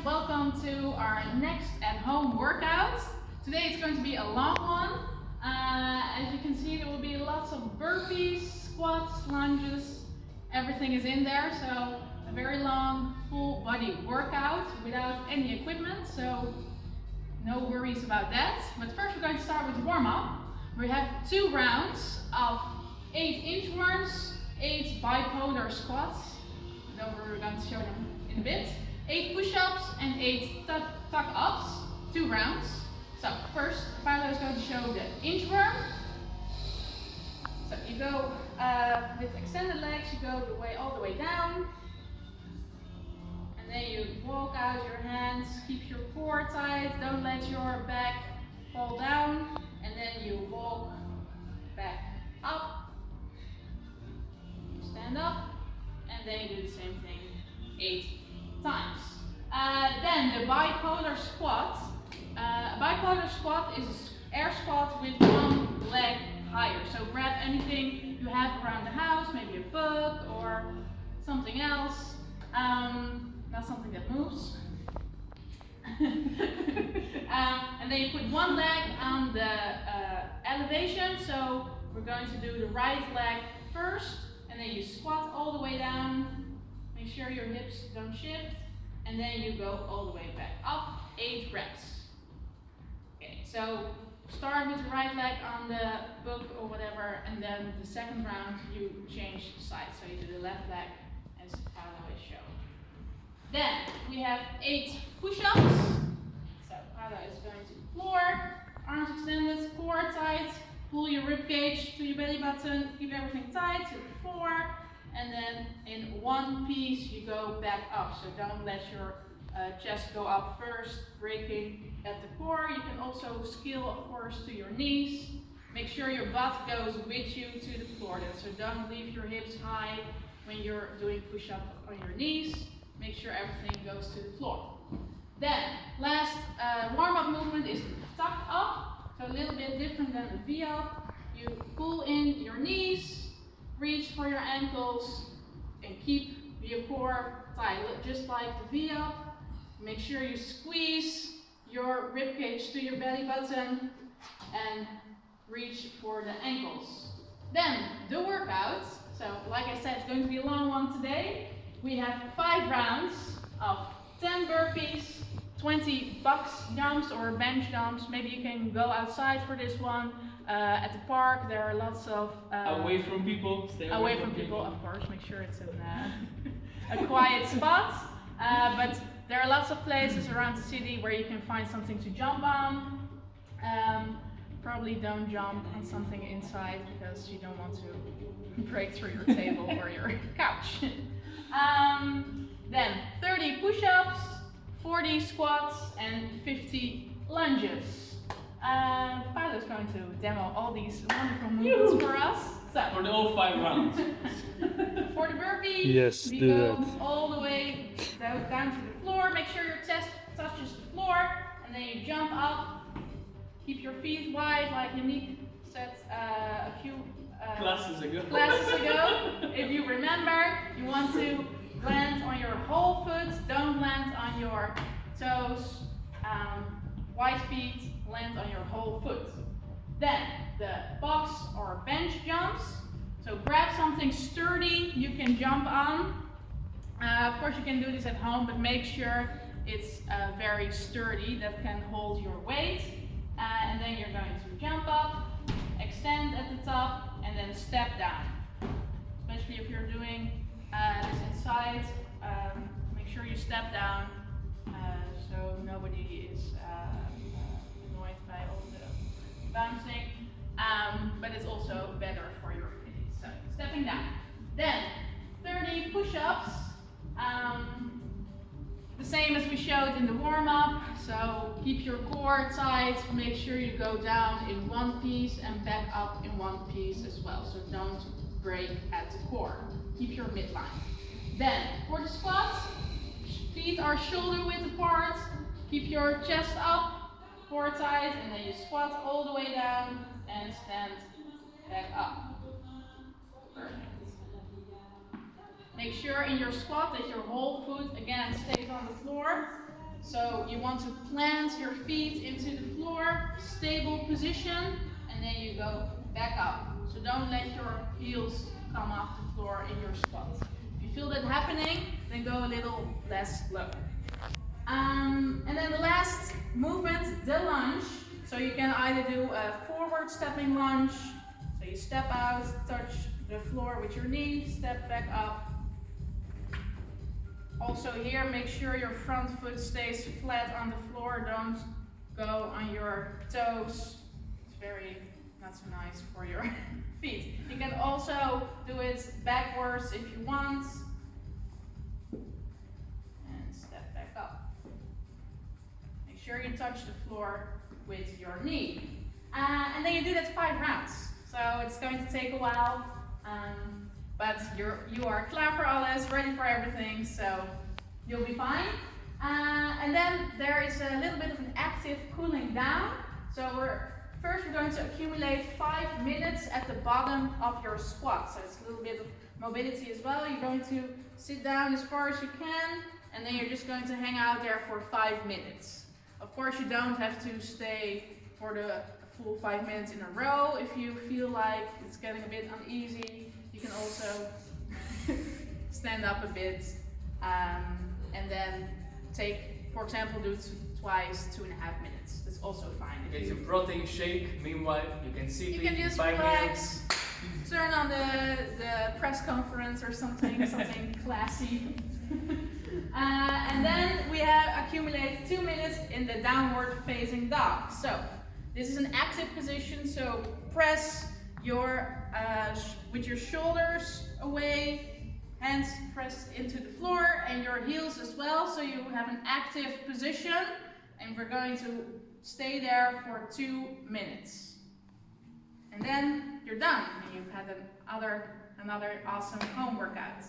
welcome to our next at-home workout. Today it's going to be a long one. As you can see, there will be lots of burpees, squats, lunges, everything is in there. So a very long, full body workout without any equipment, so no worries about that. But first we're going to start with the warm-up. We have 2 rounds of 8 inchworms, 8 bipolar squats. We're going to show them in a bit. 8 push-ups and 8 tuck-ups, 2 rounds. So first, Paolo is going to show the inchworm. So you go with extended legs, you go all the way down. And then you walk out your hands, keep your core tight, don't let your back fall down. And then you walk back up, you stand up, and then you do the same thing 8 times. Then the bipolar squat. A bipolar squat is an air squat with one leg higher. So grab anything you have around the house, maybe a book or something else. Not something that moves. And then you put one leg on the elevation. So we're going to do the right leg first, and then you squat all the way down. Make sure your hips don't shift, and then you go all the way back up. 8 reps. Okay, so start with the right leg on the book or whatever, and then the second round you change sides. So you do the left leg as Paolo is shown. Then we have 8 push-ups. So Paolo is going to the floor, arms extended, core tight, pull your rib cage to your belly button, keep everything tight to the floor, and then in one piece you go back up. So don't let your chest go up first, breaking at the core. You can also scale, of course, to your knees. Make sure your butt goes with you to the floor. So don't leave your hips high when you're doing push-up on your knees. Make sure everything goes to the floor. Then, last warm-up movement is the tuck up. So a little bit different than the V-up. You pull in your knees, reach for your ankles, and keep your core tight, just like the V-up. Make sure you squeeze your rib cage to your belly button and reach for the ankles. Then, the workout. So, like I said, it's going to be a long one today. We have 5 rounds of 10 burpees, 20 box jumps or bench jumps. Maybe you can go outside for this one. At the park, there are lots of... away from people. Stay away from people, of course. Make sure it's in a quiet spot. But there are lots of places around the city where you can find something to jump on. Probably don't jump on something inside because you don't want to break through your table or your couch. Then 30 push-ups, 40 squats, and 50 lunges. Paolo's going to demo all these wonderful movements for us. So, for the all 5 rounds. For the burpee, yes, we do go that. all the way down to the floor. Make sure your chest touches the floor, and then you jump up. Keep your feet wide, like Yannick said a few classes ago. If you remember, you want to land on your whole foot, don't land on your toes. Wide feet, land on your whole foot. Then the box or bench jumps. So grab something sturdy you can jump on. Of course you can do this at home, but make sure it's very sturdy that can hold your weight. And then you're going to jump up, extend at the top, and then step down. Especially if you're doing this inside, make sure you step down so nobody is annoyed by all the bouncing. But it's also better for your feet. So stepping down. Then 30 push-ups. The same as we showed in the warm-up. So keep your core tight. Make sure you go down in one piece and back up in one piece as well. So don't break at the core. Keep your midline. Then for the squats, feet are shoulder width apart. Keep your chest up, core tight, and then you squat all the way down and stand back up. Perfect. Make sure in your squat that your whole foot again stays on the floor. So you want to plant your feet into the floor, stable position, and then you go back up. So don't let your heels come off the floor in your squat. If you feel that happening, then go a little less low. And then the last movement, the lunge. So you can either do a forward stepping lunge, so you step out, touch the floor with your knee, step back up. Also here, make sure your front foot stays flat on the floor, don't go on your toes. It's very not so nice for your feet. You can also do it backwards if you want. And step back up. Make sure you touch the floor with your knee. And then you do that 5 rounds. So it's going to take a while. But you are klaar for alles, ready for everything, so you'll be fine. And then there is a little bit of an active cooling down. So first we're going to accumulate 5 minutes at the bottom of your squat. So it's a little bit of mobility as well. You're going to sit down as far as you can, and then you're just going to hang out there for 5 minutes. Of course, you don't have to stay for the full 5 minutes in a row. If you feel like it's getting a bit uneasy, you can also stand up a bit and then take, for example, do twice 2.5 minutes. That's also fine. It's a protein shake. Meanwhile, you can see you can just 5 relax, minutes. turn on the press conference or something, something classy. And then we have accumulated 2 minutes in the downward facing dog. So this is an active position, so press your with your shoulders away, hands pressed into the floor and your heels as well, so you have an active position, and we're going to stay there for 2 minutes. And then you're done and you've had another awesome home workout.